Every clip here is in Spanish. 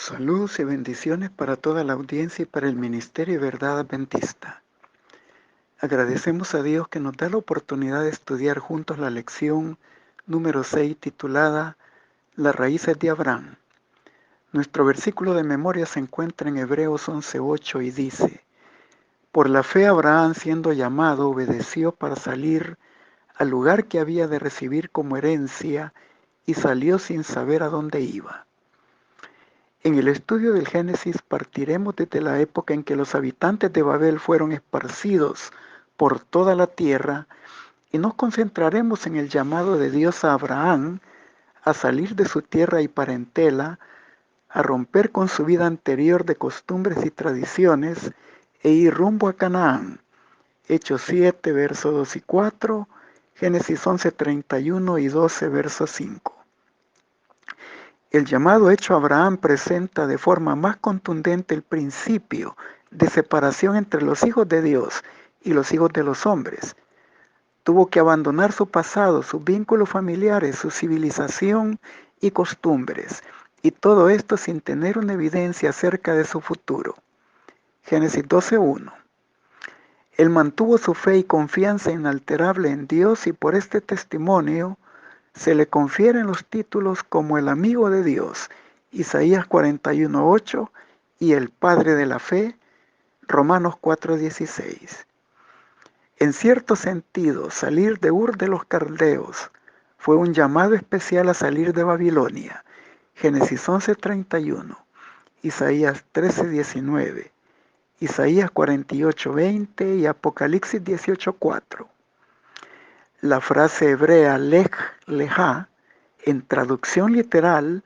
Saludos y bendiciones para toda la audiencia y para el Ministerio de Verdad Adventista. Agradecemos a Dios que nos da la oportunidad de estudiar juntos la lección número 6 titulada Las raíces de Abraham. Nuestro versículo de memoria se encuentra en Hebreos 11:8 y dice: Por la fe Abraham, siendo llamado, obedeció para salir al lugar que había de recibir como herencia y salió sin saber a dónde iba. En el estudio del Génesis partiremos desde la época en que los habitantes de Babel fueron esparcidos por toda la tierra y nos concentraremos en el llamado de Dios a Abraham a salir de su tierra y parentela, a romper con su vida anterior de costumbres y tradiciones e ir rumbo a Canaán. Hechos 7, versos 2 y 4, Génesis 11, 31 y 12, verso 5. El llamado hecho a Abraham presenta de forma más contundente el principio de separación entre los hijos de Dios y los hijos de los hombres. Tuvo que abandonar su pasado, sus vínculos familiares, su civilización y costumbres, y todo esto sin tener una evidencia acerca de su futuro. Génesis 12:1. Él mantuvo su fe y confianza inalterable en Dios y por este testimonio se le confieren los títulos como el amigo de Dios, Isaías 41:8, y el padre de la fe, Romanos 4:16. En cierto sentido, salir de Ur de los Caldeos fue un llamado especial a salir de Babilonia, Génesis 11:31, Isaías 13:19, Isaías 48:20 y Apocalipsis 18:4. La frase hebrea lej lejá, en traducción literal,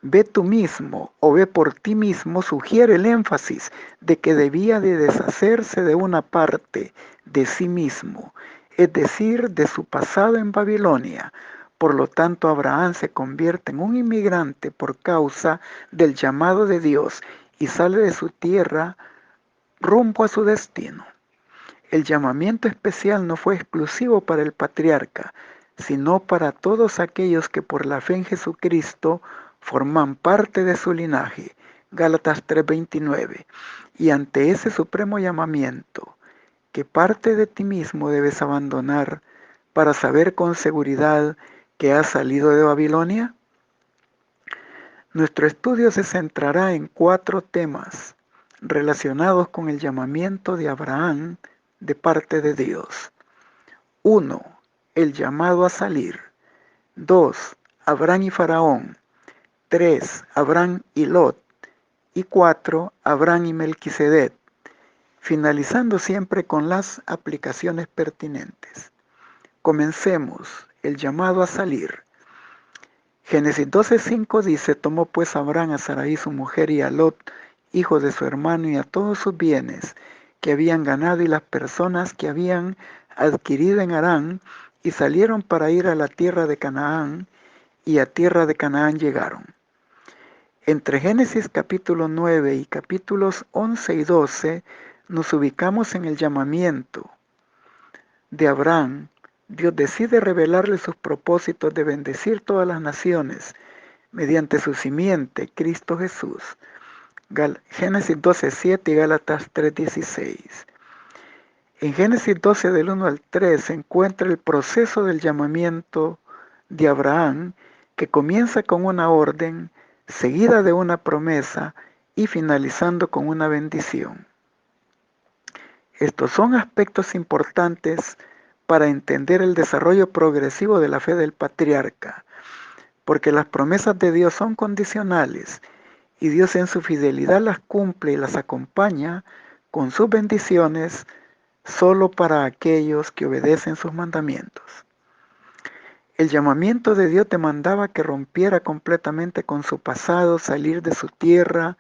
ve tú mismo o ve por ti mismo, sugiere el énfasis de que debía de deshacerse de una parte de sí mismo, es decir, de su pasado en Babilonia. Por lo tanto, Abraham se convierte en un inmigrante por causa del llamado de Dios y sale de su tierra rumbo a su destino. El llamamiento especial no fue exclusivo para el patriarca, sino para todos aquellos que por la fe en Jesucristo forman parte de su linaje. Gálatas 3:29. Y ante ese supremo llamamiento, ¿qué parte de ti mismo debes abandonar para saber con seguridad que has salido de Babilonia? Nuestro estudio se centrará en 4 temas relacionados con el llamamiento de Abraham de parte de Dios. 1. El llamado a salir. 2. Abraham y Faraón. 3. Abraham y Lot. Y 4. Abraham y Melquisedec, finalizando siempre con las aplicaciones pertinentes. Comencemos. El llamado a salir. Génesis 12:5 dice: tomó pues Abraham a Sarai su mujer y a Lot, hijo de su hermano, y a todos sus bienes que habían ganado y las personas que habían adquirido en Harán, y salieron para ir a la tierra de Canaán, y a tierra de Canaán llegaron. Entre Génesis capítulo 9 y capítulos 11 y 12 nos ubicamos en el llamamiento de Abraham. Dios decide revelarle sus propósitos de bendecir todas las naciones mediante su simiente, Cristo Jesús. Génesis 12:7 y Gálatas 3:16. En Génesis 12 del 1 al 3 se encuentra el proceso del llamamiento de Abraham, que comienza con una orden, seguida de una promesa y finalizando con una bendición. Estos son aspectos importantes para entender el desarrollo progresivo de la fe del patriarca, porque las promesas de Dios son condicionales y Dios en su fidelidad las cumple y las acompaña con sus bendiciones solo para aquellos que obedecen sus mandamientos. El llamamiento de Dios demandaba que rompiera completamente con su pasado, salir de su tierra,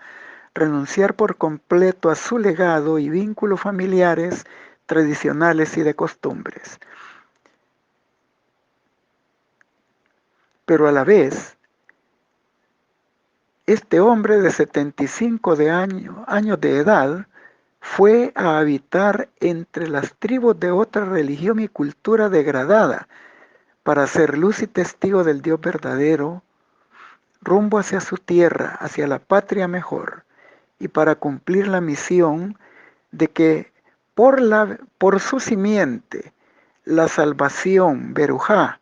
renunciar por completo a su legado y vínculos familiares, tradicionales y de costumbres. Pero a la vez, este hombre de 75 años de edad fue a habitar entre las tribus de otra religión y cultura degradada para ser luz y testigo del Dios verdadero, rumbo hacia su tierra, hacia la patria mejor, y para cumplir la misión de que por su simiente la salvación, Berujá,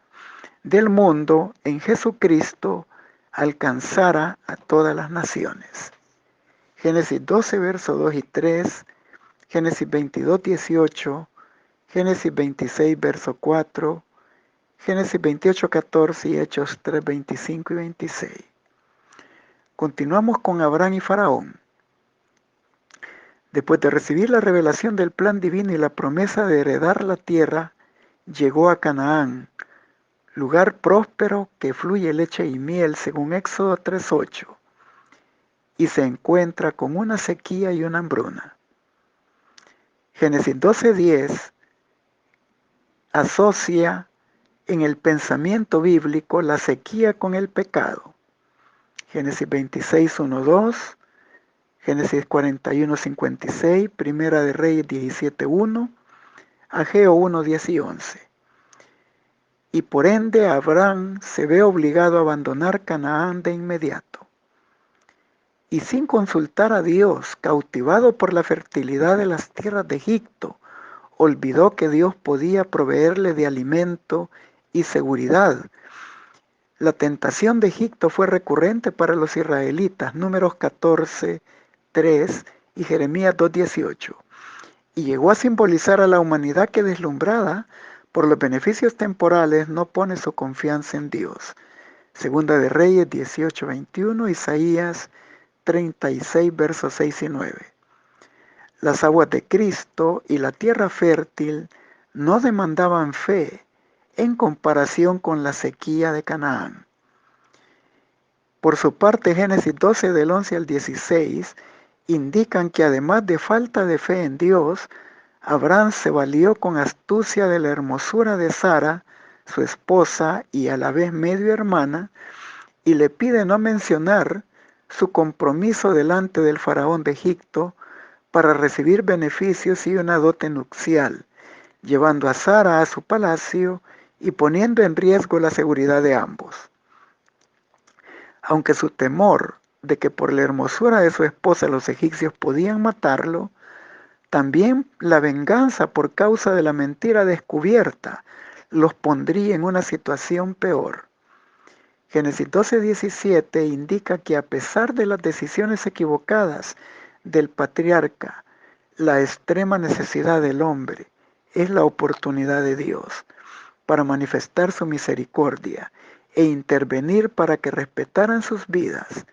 del mundo en Jesucristo alcanzara a todas las naciones. Génesis 12, versos 2 y 3, Génesis 22, 18, Génesis 26, verso 4, Génesis 28, 14 y Hechos 3, 25 y 26. Continuamos con Abraham y Faraón. Después de recibir la revelación del plan divino y la promesa de heredar la tierra, llegó a Canaán, lugar próspero que fluye leche y miel, según Éxodo 3:8, y se encuentra con una sequía y una hambruna. Génesis 12:10 asocia en el pensamiento bíblico la sequía con el pecado. Génesis 26:1-2, Génesis 41:56, Primera de Reyes 17:1, Ageo 1:10 y 11. Y por ende Abraham se ve obligado a abandonar Canaán de inmediato. Y sin consultar a Dios, cautivado por la fertilidad de las tierras de Egipto, olvidó que Dios podía proveerle de alimento y seguridad. La tentación de Egipto fue recurrente para los israelitas, Números 14:3 y Jeremías 2:18, y llegó a simbolizar a la humanidad que, deslumbrada por los beneficios temporales, no pone su confianza en Dios. Segunda de Reyes 18:21, Isaías 36, versos 6 y 9. Las aguas de Cristo y la tierra fértil no demandaban fe en comparación con la sequía de Canaán. Por su parte, Génesis 12 del 11 al 16 indican que además de falta de fe en Dios, Abraham se valió con astucia de la hermosura de Sara, su esposa y a la vez medio hermana, y le pide no mencionar su compromiso delante del faraón de Egipto para recibir beneficios y una dote nupcial, llevando a Sara a su palacio y poniendo en riesgo la seguridad de ambos. Aunque su temor de que por la hermosura de su esposa los egipcios podían matarlo, también la venganza por causa de la mentira descubierta los pondría en una situación peor. Génesis 12:17 indica que a pesar de las decisiones equivocadas del patriarca, la extrema necesidad del hombre es la oportunidad de Dios para manifestar su misericordia e intervenir para que respetaran sus vidas,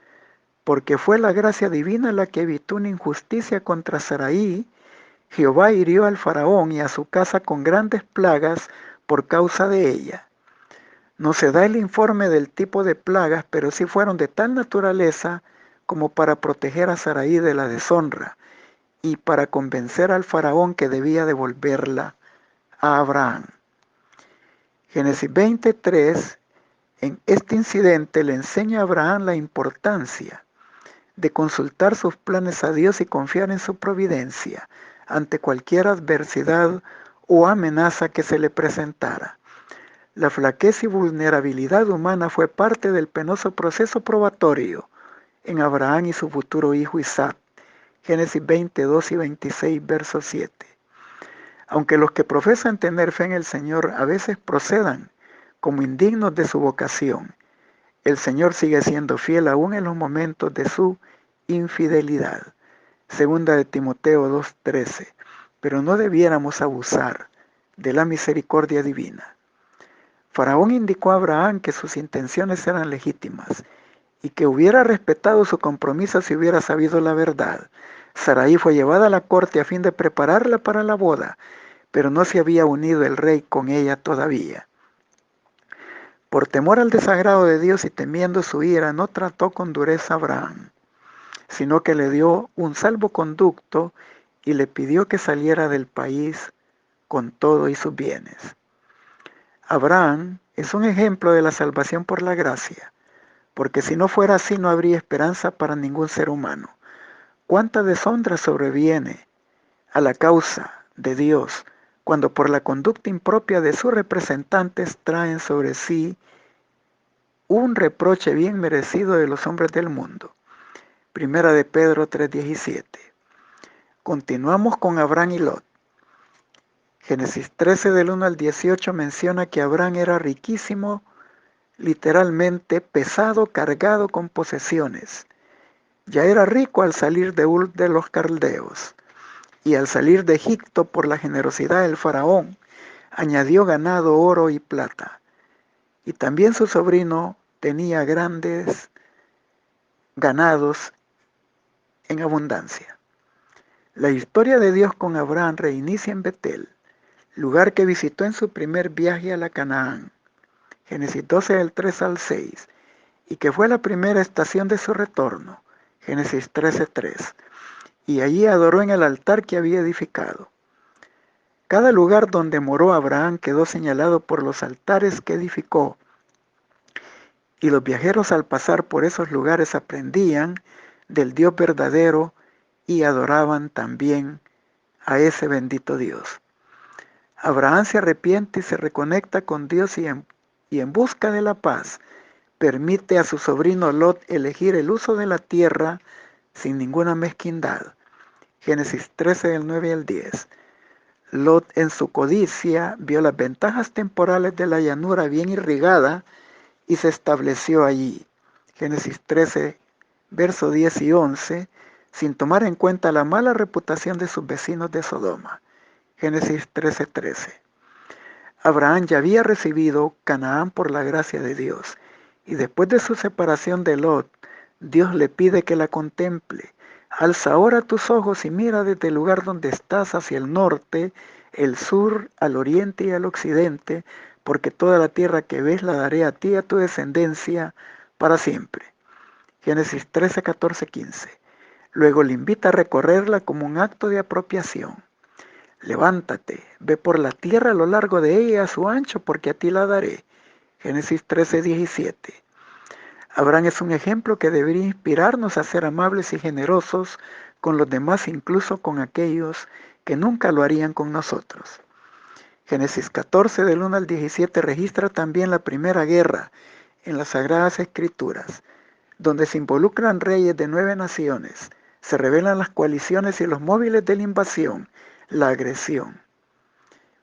porque fue la gracia divina la que evitó una injusticia contra Sarai. Jehová hirió al faraón y a su casa con grandes plagas por causa de ella. No se da el informe del tipo de plagas, pero sí fueron de tal naturaleza como para proteger a Sarai de la deshonra y para convencer al faraón que debía devolverla a Abraham. Génesis 23, en este incidente le enseña a Abraham la importancia de consultar sus planes a Dios y confiar en su providencia ante cualquier adversidad o amenaza que se le presentara. La flaqueza y vulnerabilidad humana fue parte del penoso proceso probatorio en Abraham y su futuro hijo Isaac. Génesis 22 y 26, verso 7. Aunque los que profesan tener fe en el Señor a veces procedan como indignos de su vocación, el Señor sigue siendo fiel aún en los momentos de su infidelidad. Segunda de Timoteo 2:13. Pero no debiéramos abusar de la misericordia divina. Faraón indicó a Abraham que sus intenciones eran legítimas y que hubiera respetado su compromiso si hubiera sabido la verdad. Sarai fue llevada a la corte a fin de prepararla para la boda, pero no se había unido el rey con ella todavía. Por temor al desagrado de Dios y temiendo su ira, no trató con dureza a Abraham, sino que le dio un salvoconducto y le pidió que saliera del país con todo y sus bienes. Abraham es un ejemplo de la salvación por la gracia, porque si no fuera así no habría esperanza para ningún ser humano. ¿Cuánta deshonra sobreviene a la causa de Dios cuando por la conducta impropia de sus representantes traen sobre sí un reproche bien merecido de los hombres del mundo. Primera de Pedro 3:17. Continuamos con Abraham y Lot. Génesis 13 del 1 al 18 menciona que Abraham era riquísimo, literalmente pesado, cargado con posesiones. Ya era rico al salir de Ur de los Caldeos, y al salir de Egipto por la generosidad del faraón, añadió ganado, oro y plata. Y también su sobrino tenía grandes ganados en abundancia. La historia de Dios con Abraham reinicia en Betel, lugar que visitó en su primer viaje a la Canaán, Génesis 12 del 3 al 6, y que fue la primera estación de su retorno, Génesis 13:3, y allí adoró en el altar que había edificado. Cada lugar donde moró Abraham quedó señalado por los altares que edificó, y los viajeros al pasar por esos lugares aprendían del Dios verdadero y adoraban también a ese bendito Dios. Abraham se arrepiente y se reconecta con Dios y en busca de la paz permite a su sobrino Lot elegir el uso de la tierra sin ninguna mezquindad. Génesis 13 del 9 al 10. Lot en su codicia vio las ventajas temporales de la llanura bien irrigada y se estableció allí. Génesis 13, verso 10 y 11, sin tomar en cuenta la mala reputación de sus vecinos de Sodoma. Génesis 13:13. Abraham ya había recibido Canaán por la gracia de Dios, y después de su separación de Lot, Dios le pide que la contemple. Alza ahora tus ojos y mira desde el lugar donde estás hacia el norte, el sur, al oriente y al occidente, porque toda la tierra que ves la daré a ti y a tu descendencia para siempre. Génesis 13, 14, 15. Luego le invita a recorrerla como un acto de apropiación. Levántate, ve por la tierra a lo largo de ella y a su ancho, porque a ti la daré. Génesis 13, 17. Abraham es un ejemplo que debería inspirarnos a ser amables y generosos con los demás, incluso con aquellos que nunca lo harían con nosotros. Génesis 14 del 1 al 17 registra también la primera guerra en las Sagradas Escrituras, donde se involucran reyes de 9 naciones, se revelan las coaliciones y los móviles de la invasión, la agresión,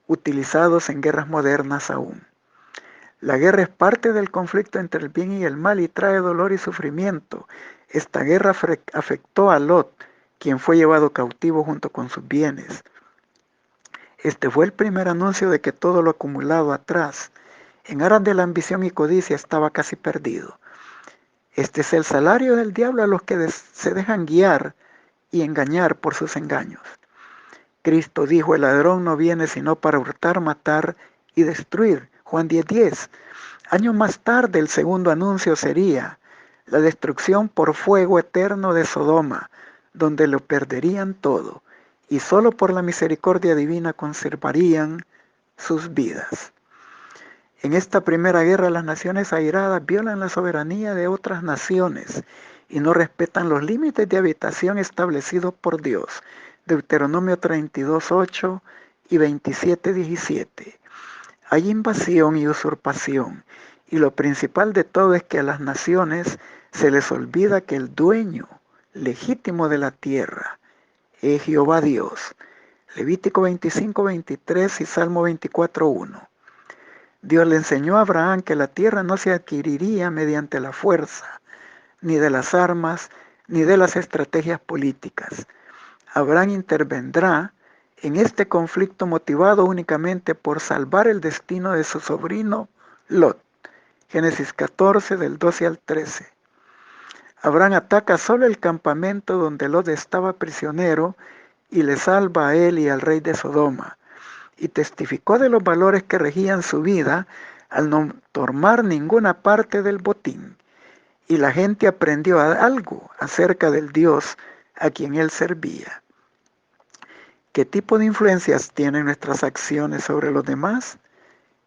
utilizados en guerras modernas aún. La guerra es parte del conflicto entre el bien y el mal y trae dolor y sufrimiento. Esta guerra afectó a Lot, quien fue llevado cautivo junto con sus bienes. Este fue el primer anuncio de que todo lo acumulado atrás, en aras de la ambición y codicia, estaba casi perdido. Este es el salario del diablo a los que se dejan guiar y engañar por sus engaños. Cristo dijo, el ladrón no viene sino para hurtar, matar y destruir. Juan 10:10. Años más tarde el segundo anuncio sería la destrucción por fuego eterno de Sodoma, donde lo perderían todo, y solo por la misericordia divina conservarían sus vidas. En esta primera guerra las naciones airadas violan la soberanía de otras naciones y no respetan los límites de habitación establecidos por Dios. Deuteronomio 32:8 y 27:17. Hay invasión y usurpación, y lo principal de todo es que a las naciones se les olvida que el dueño legítimo de la tierra es Jehová Dios. Levítico 25:23 y Salmo 24:1. Dios le enseñó a Abraham que la tierra no se adquiriría mediante la fuerza, ni de las armas, ni de las estrategias políticas. Abraham intervendrá en este conflicto motivado únicamente por salvar el destino de su sobrino Lot. Génesis 14 del 12 al 13. Abraham ataca solo el campamento donde Lot estaba prisionero y le salva a él y al rey de Sodoma. Y testificó de los valores que regían su vida al no tomar ninguna parte del botín. Y la gente aprendió algo acerca del Dios a quien él servía. ¿Qué tipo de influencias tienen nuestras acciones sobre los demás?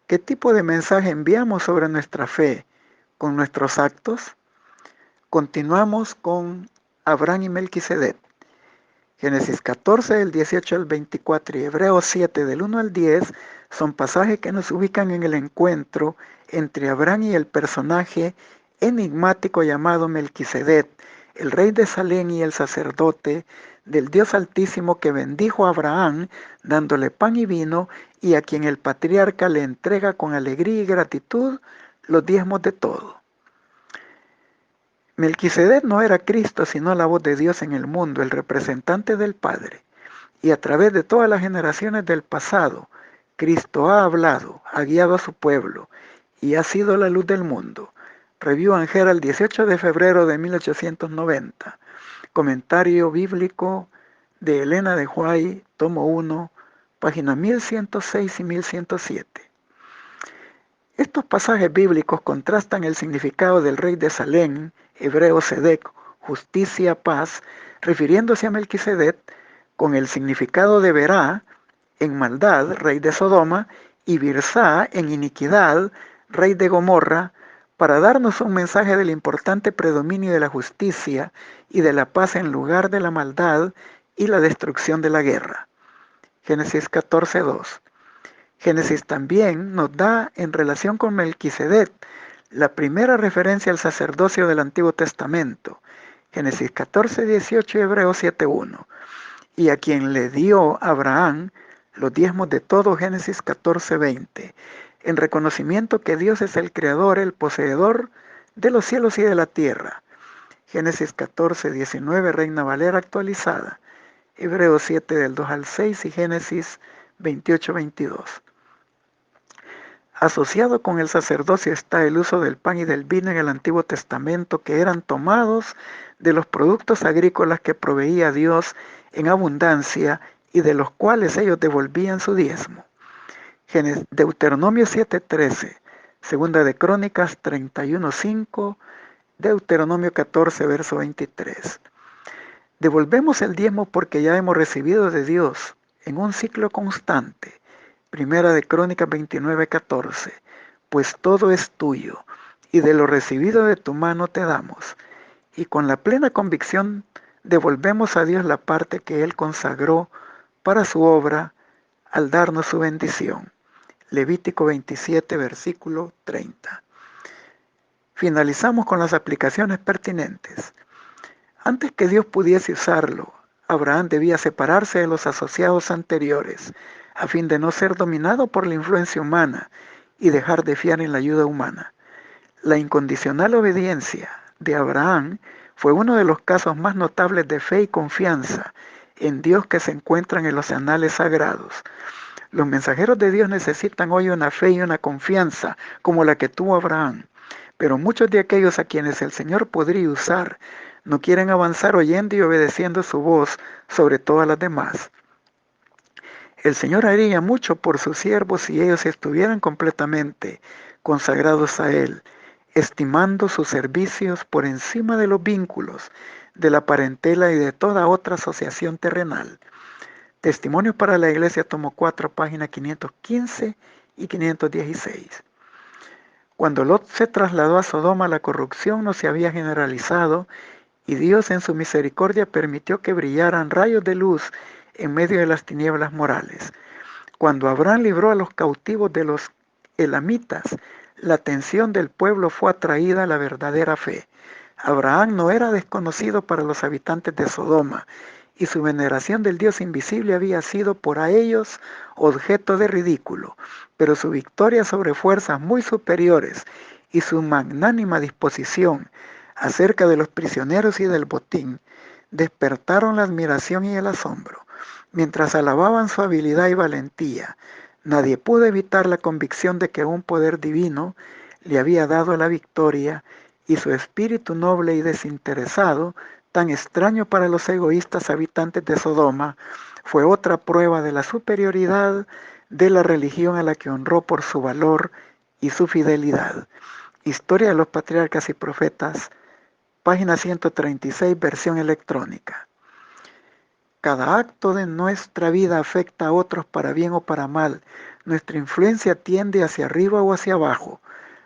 ¿Qué tipo de mensaje enviamos sobre nuestra fe con nuestros actos? Continuamos con Abraham y Melquisedec. Génesis 14 del 18 al 24 y Hebreos 7 del 1 al 10 son pasajes que nos ubican en el encuentro entre Abraham y el personaje enigmático llamado Melquisedec, el rey de Salem y el sacerdote del Dios Altísimo que bendijo a Abraham dándole pan y vino y a quien el patriarca le entrega con alegría y gratitud los diezmos de todo. Melquisedec no era Cristo, sino la voz de Dios en el mundo, el representante del Padre. Y a través de todas las generaciones del pasado, Cristo ha hablado, ha guiado a su pueblo y ha sido la luz del mundo. Review and Herald, 18 de febrero de 1890. Comentario bíblico de Elena de White, tomo 1, páginas 1106 y 1107. Estos pasajes bíblicos contrastan el significado del rey de Salem, hebreo Sedec, justicia, paz, refiriéndose a Melquisedec, con el significado de Berá, en maldad, rey de Sodoma, y Birsá, en iniquidad, rey de Gomorra, para darnos un mensaje del importante predominio de la justicia y de la paz en lugar de la maldad y la destrucción de la guerra. Génesis 14:2. Génesis también nos da, en relación con Melquisedec, la primera referencia al sacerdocio del Antiguo Testamento. Génesis 14:18 y Hebreos 7:1. Y a quien le dio Abraham los diezmos de todo, Génesis 14:20, en reconocimiento que Dios es el creador, el poseedor de los cielos y de la tierra. Génesis 14:19, Reina Valera actualizada. Hebreos 7 del 2 al 6 y Génesis 28:22. Asociado con el sacerdocio está el uso del pan y del vino en el Antiguo Testamento, que eran tomados de los productos agrícolas que proveía Dios en abundancia y de los cuales ellos devolvían su diezmo. Deuteronomio 7:13, Segunda de Crónicas 31:5, Deuteronomio 14, verso 23. Devolvemos el diezmo porque ya hemos recibido de Dios en un ciclo constante. Primera de Crónicas 29:14, pues todo es tuyo, y de lo recibido de tu mano te damos. Y con la plena convicción devolvemos a Dios la parte que Él consagró para su obra al darnos su bendición. Levítico 27, versículo 30. Finalizamos con las aplicaciones pertinentes. Antes que Dios pudiese usarlo, Abraham debía separarse de los asociados anteriores, a fin de no ser dominado por la influencia humana y dejar de fiar en la ayuda humana. La incondicional obediencia de Abraham fue uno de los casos más notables de fe y confianza en Dios que se encuentran en los anales sagrados. Los mensajeros de Dios necesitan hoy una fe y una confianza como la que tuvo Abraham, pero muchos de aquellos a quienes el Señor podría usar no quieren avanzar oyendo y obedeciendo su voz sobre todas las demás. El Señor haría mucho por sus siervos si ellos estuvieran completamente consagrados a Él, estimando sus servicios por encima de los vínculos, de la parentela y de toda otra asociación terrenal. Testimonios para la Iglesia, tomo 4, página 515 y 516. Cuando Lot se trasladó a Sodoma, la corrupción no se había generalizado y Dios en su misericordia permitió que brillaran rayos de luz en medio de las tinieblas morales. Cuando Abraham libró a los cautivos de los elamitas, la atención del pueblo fue atraída a la verdadera fe. Abraham no era desconocido para los habitantes de Sodoma, y su veneración del Dios invisible había sido por a ellos objeto de ridículo, pero su victoria sobre fuerzas muy superiores y su magnánima disposición acerca de los prisioneros y del botín despertaron la admiración y el asombro. Mientras alababan su habilidad y valentía, nadie pudo evitar la convicción de que un poder divino le había dado la victoria y su espíritu noble y desinteresado, tan extraño para los egoístas habitantes de Sodoma, fue otra prueba de la superioridad de la religión a la que honró por su valor y su fidelidad. Historia de los Patriarcas y Profetas, página 136, versión electrónica. Cada acto de nuestra vida afecta a otros para bien o para mal. Nuestra influencia tiende hacia arriba o hacia abajo.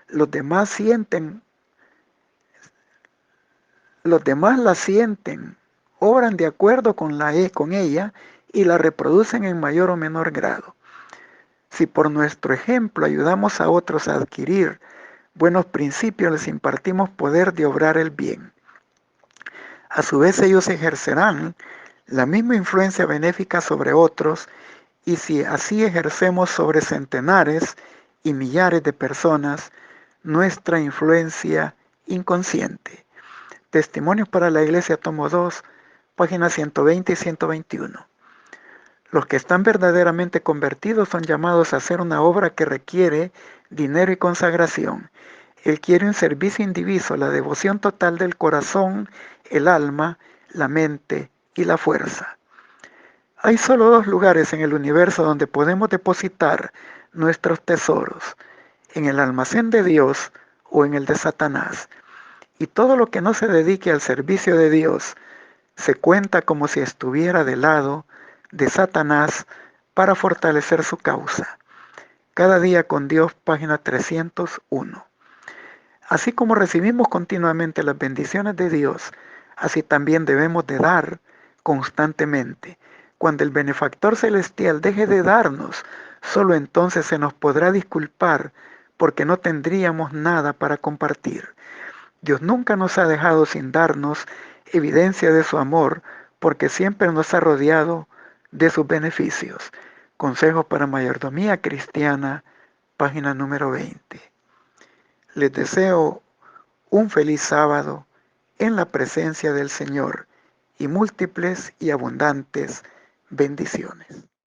Los demás la sienten, obran de acuerdo con ella y la reproducen en mayor o menor grado. Si por nuestro ejemplo ayudamos a otros a adquirir buenos principios, les impartimos poder de obrar el bien. A su vez ellos ejercerán la misma influencia benéfica sobre otros, y si así ejercemos sobre centenares y millares de personas nuestra influencia inconsciente. Testimonios para la Iglesia, tomo 2, páginas 120 y 121. Los que están verdaderamente convertidos son llamados a hacer una obra que requiere dinero y consagración. Él quiere un servicio indiviso, la devoción total del corazón, el alma, la mente y la fuerza. Hay solo dos lugares en el universo donde podemos depositar nuestros tesoros, en el almacén de Dios o en el de Satanás. Y todo lo que no se dedique al servicio de Dios se cuenta como si estuviera del lado de Satanás para fortalecer su causa. Cada día con Dios, página 301. Así como recibimos continuamente las bendiciones de Dios, así también debemos de dar constantemente. Cuando el benefactor celestial deje de darnos, solo entonces se nos podrá disculpar porque no tendríamos nada para compartir. Dios nunca nos ha dejado sin darnos evidencia de su amor, porque siempre nos ha rodeado de sus beneficios. Consejos para Mayordomía Cristiana, página número 20. Les deseo un feliz sábado en la presencia del Señor y múltiples y abundantes bendiciones.